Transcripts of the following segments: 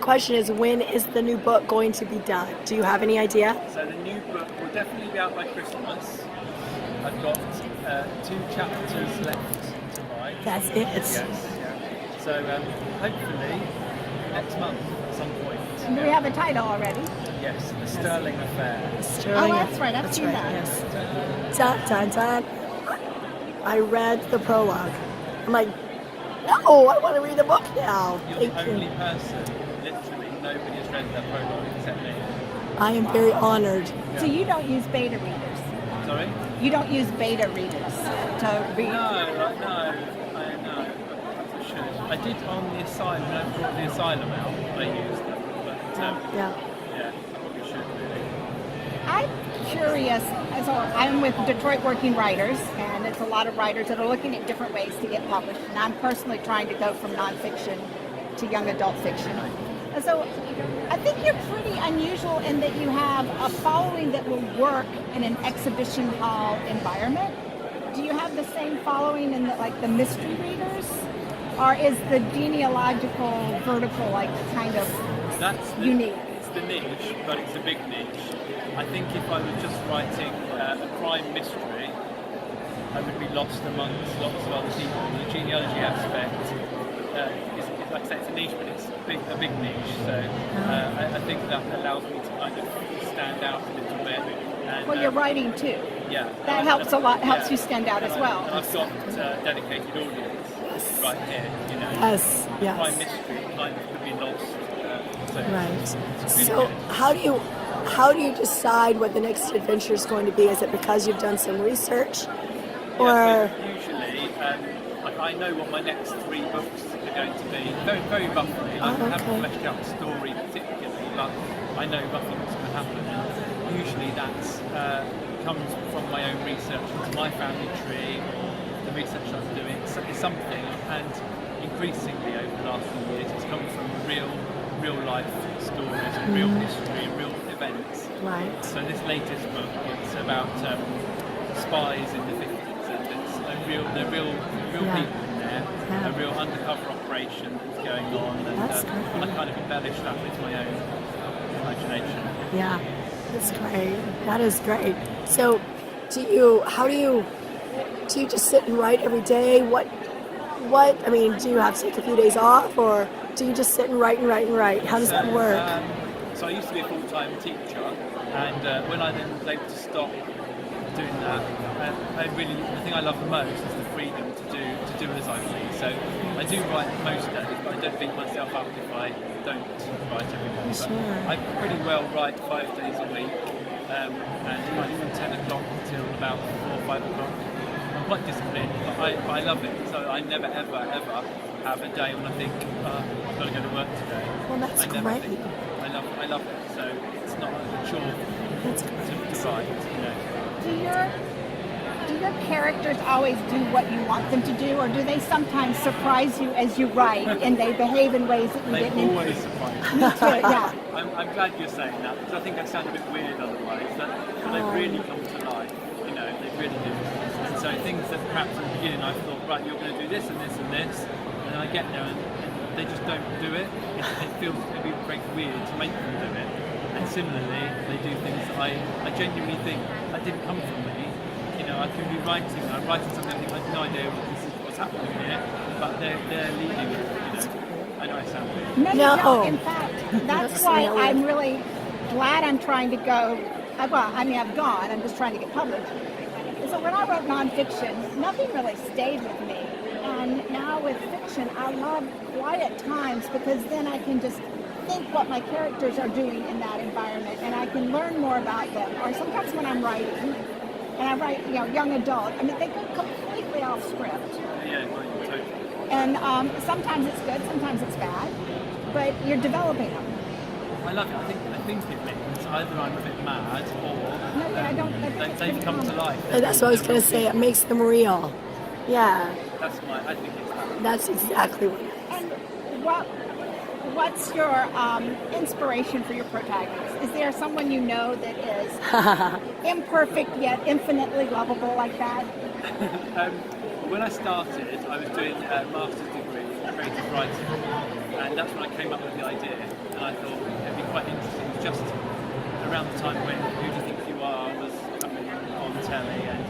question is, when is the new book going to be done? Do you have any idea? So the new book will definitely be out by Christmas. I've got 2 chapters left to write. That's it. Yes. Yeah. So hopefully next month at some point. Do we have a title already? Yes, The Sterling Affair. Sterling. Oh, that's right. I've seen that. Yes. Dun, dun, dun. I read the prologue. I'm like, no, I want to read the book now. You're Thank the you. only person, literally, nobody has read that prologue except me. I am very honored. So you don't use beta readers? Sorry? You don't use beta readers to read? No, I know. I should. I did on the Asylum, when I brought the Asylum out, I used them. But Yeah. yeah, I probably should really. I'm curious. So I'm with Detroit Working Writers, and it's a lot of writers that are looking at different ways to get published. And I'm personally trying to go from nonfiction to young adult fiction. And so I think you're pretty unusual in that you have a following that will work in an exhibition hall environment. Do you have the same following in the mystery readers? Or is the genealogical vertical kind of unique? It's the niche, but it's a big niche. I think if I was just writing a crime mystery, I would be lost amongst lots of other people. The genealogy aspect is like I say, it's a niche, but it's a big niche. So I think that allows me to kind of stand out a little bit. And, Well, you're writing too. Yeah. That helps a lot. Helps you stand out as well. And I've got a dedicated audience right here. Yes. Crime Yes. mystery kind of could be lost. Right. So how do you decide what the next adventure is going to be? Is it because you've done some research, or? Yeah, so usually, I know what my next 3 books are going to be, very, very roughly. I haven't fleshed out the story particularly, but I know roughly what's going to happen. And usually that comes from my own research into my family tree, the research I'm doing. It's something, and increasingly over the last few years, it's come from real life stories, and real history, and real events. Right. So this latest book, it's about spies in the 50s, and it's they're real people in there, a real undercover operation that's going on, and I kind of embellish that with my own imagination. Yeah, that's great. That is great. So, do you just sit and write every day? I mean, do you have to take a few days off, or do you just sit and write? How does that work? So I used to be a full-time teacher, and when I then was able to stop doing that, the thing I love the most is the freedom to do as I please. So I do write most days, but I don't beat myself up if I don't write every day. But I pretty well write 5 days a week, and kind of from 10 o'clock until about 4 or 5 o'clock. I'm quite disciplined, but I love it. So I never ever have a day when I think I've got to go to work today. Well, that's great. I love it. So it's not a chore to write. Do your characters always do what you want them to do, or do they sometimes surprise you as you write and they behave in ways that you didn't? They always surprise me. Me too, yeah. I'm glad you're saying that, because I think that sounds a bit weird otherwise. But they really come to life. They really do. And so things that perhaps in the beginning I thought, right, you're going to do this and this and this, and then I get there and they just don't do it. It feels maybe very weird to make them do it. And similarly, they do things that I genuinely think that didn't come from me. I can be writing, I'm writing something, I think I have no idea this is what's happening here, but they're leading it. I know I sound weird. No, you don't. In fact, that's why I'm really glad I'm trying to go. I've gone. I'm just trying to get published. So when I wrote nonfiction, nothing really stayed with me. And now with fiction, I love quiet times, because then I can just think what my characters are doing in that environment, and I can learn more about them. Or sometimes when I'm writing, and I write, young adult, they go completely off script. Yeah, totally. And sometimes it's good, sometimes it's bad, but you're developing them. I love it. I think it means either I'm a bit mad, or they've come to life. That's what I was going to say. It makes them real. Yeah. I think it's that. That's exactly what it is. And what's your inspiration for your protagonist? Is there someone you know that is imperfect yet infinitely lovable like that? When I started, I was doing a master's degree in creative writing, and that's when I came up with the idea, and I thought it'd be quite interesting. It was just around the time when Who Do You Think You Are was coming on telly, and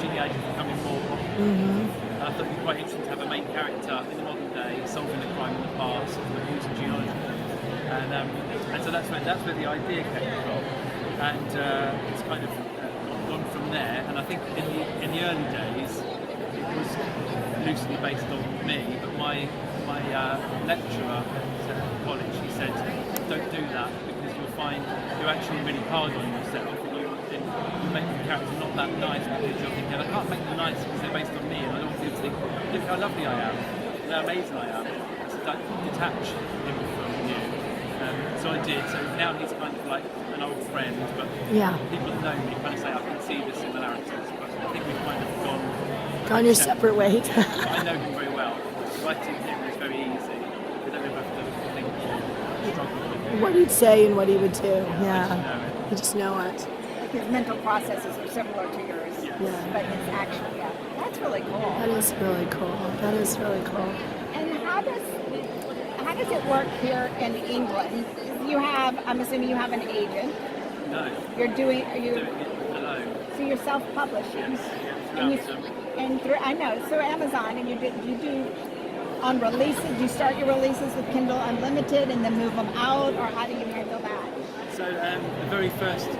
Genealogy was becoming more popular. And I thought it'd be quite interesting to have a main character in the modern day solving a crime in the past using genealogy. And so that's where the idea came from, and it's kind of gone from there. And I think in the early days it was loosely based on me, but my lecturer at college, he said, don't do that because you'll find you're actually really hard on yourself, and you make the character not that nice because you're thinking, I can't make them nice because they're based on me, and I don't want people to think, look how lovely I am, look how amazing I am. So that detach him from you. So I did. So now he's kind of like an old friend, but people that know me kind of say I can see the similarities, but I think we've kind of gone your separate ways. I know him very well. Writing him is very easy. We don't ever have to think or struggle with him. What he'd say and what he would do. Yeah. You just know it. His mental processes are similar to yours, but his action, that's really cool. That is really cool. That is really cool. And how does it work here in England? I'm assuming you have an agent. No. Are you doing it alone. So you're self-publishing. Yes. And through I know through Amazon, and you do on releases. You start your releases with Kindle Unlimited, and then move them out, or how do you handle that? So the very first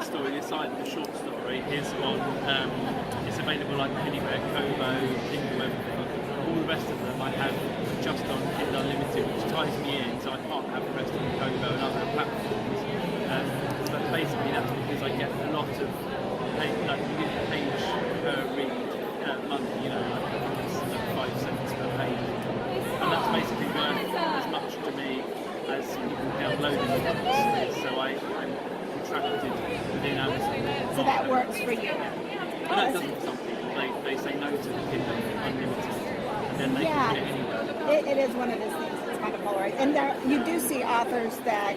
story, the short story, is on. It's available like anywhere, Kobo, Kindle, everything. All the rest of them I have just on Kindle Unlimited, which ties me in, so I can't have the rest of Kobo and other platforms. But basically, that's because I get a lot of page per read month. You know, like 5 cents per page, and that's basically worth as much to me as people downloading the books. So I'm contracted within Amazon. So that works for you. And that doesn't for some people. They say no to the Kindle Unlimited, and then they can put it anywhere. It is one of those things that's kind of polarized. And you do see authors that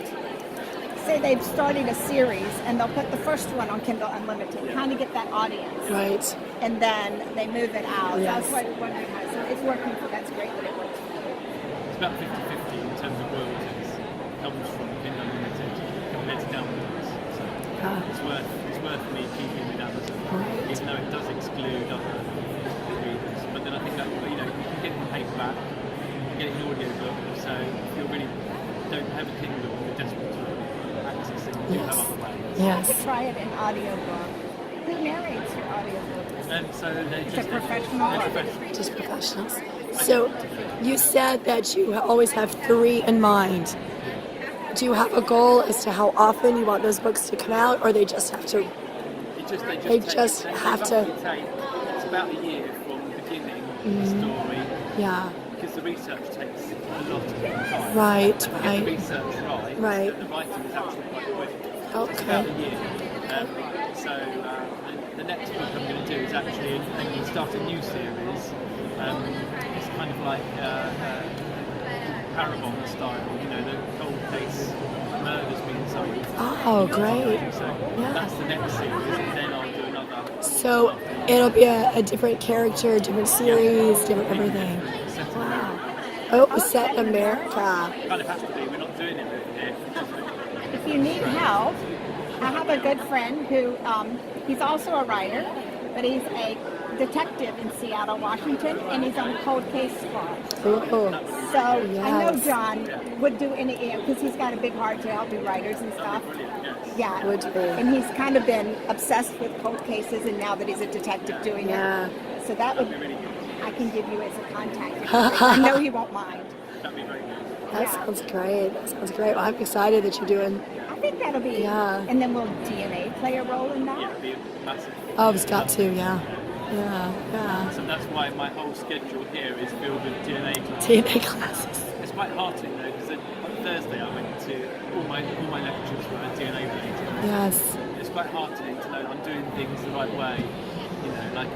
say they've started a series and they'll put the first one on Kindle Unlimited, kind of get that audience. Right. And then they move it out. Yes. That's what I'm wondering how. So it's working for that's great that it works for you. It's about 50-50 in terms of royalties. Comes from Kindle Unlimited compared to downloads. So it's worth me keeping with Amazon, even though it does exclude other readers. But then I think that you can get it in paperback, you can get it in audiobook. So if you really don't have a Kindle and you're desperate to access it, you have other ways. I could try it in audiobook. Who narrates your audiobooks? So they're just professional. Just professionals. So you said that you always have 3 in mind. Do you have a goal as to how often you want those books to come out, or they just have to? They just have to. It's about a year from beginning the story. Yeah. Because the research takes a lot of time. Right. To get the research right. So the writing is actually quite quick. Okay. It's about a year. The next book I'm going to do is actually start a new series. It's kind of like Parabon style, the cold case murders being solved. Oh, great. So that's the next series, and then I'll do another. So it'll be a different character, different series, different everything. Wow. Oh, set in America. Kind of has to be. We're not doing it here. If you need help, I have a good friend who, he's also a writer, but he's a detective in Seattle, Washington, and he's on Cold Case Squad. Ooh. So I know John would do any, because he's got a big heart to help writers and stuff. Yeah, Would be. and he's kind of been obsessed with cold cases, and now that he's a detective doing it, so that would, I can give you as a contact. I know he won't mind. That'd be very good. That sounds great. That sounds great. Well, I'm excited that you're doing. I think that'll be. Yeah. And then will DNA play a role in that? Yeah, it'd be massive. Oh, it's got to. Yeah. So that's why my whole schedule here is filled with DNA classes. DNA classes. It's quite heartening though, because on Thursday I went to all my lectures were DNA related. Yes. It's quite heartening to know that I'm doing things the right way. Like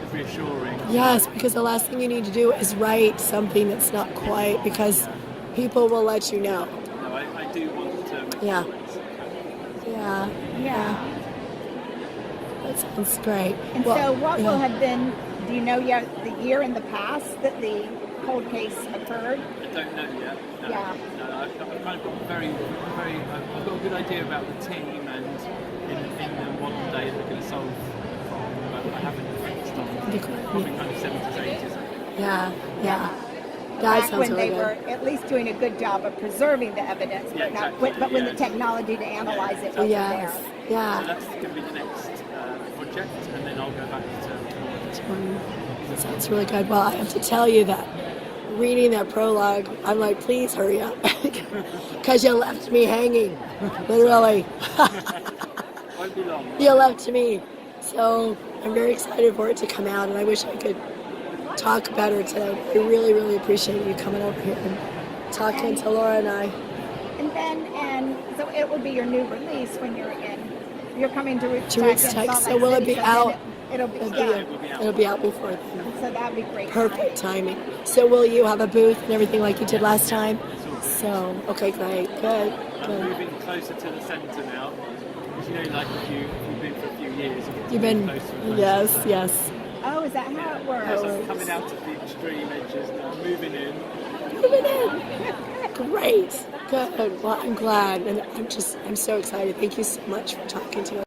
it's reassuring. Yes, because the last thing you need to do is write something that's not quite, because people will let you know. No, I do want to make Yeah. sure it's Yeah. That sounds great. And so what will have been, do you know yet the year in the past that the cold case occurred? don't know yet. No, Yeah. no, I've kind of got I've got a good idea about the team and in the modern day they're going to solve the problem, but I haven't fixed on probably kind of 70s, 80s. Yeah. That Back sounds when really they good. were at least doing a good job of preserving the evidence, Yeah, but, not, exactly, but when the yes. technology to analyze it wasn't Yes. there. So Yeah. that's going to be the next project, and then I'll go back to Sounds really good. Well, I have to tell you that reading that prologue, I'm like, please hurry up, because you left me hanging, literally. won't be long. You left me. So I'm very excited for it to come out, and I wish I could talk better today. I really, really appreciate you coming over here and talking to Laura and I. And so it will be your new release when you're coming to RootsTech. To RootsTech. So will it be out? It'll be It'll be out before then. So that'd be great. Perfect timing. So will you have a booth and everything like you did last time? So, okay, great. Good. I'm moving closer to the centre now. Because you know, like if you've been for a few years, you get to You've move been, closer and closer. yes. Oh, is that how it works? So I'm coming out of the extreme edges now, moving in. Moving in. Great. Good. Well, I'm glad. And I'm so excited. Thank you so much for talking to us.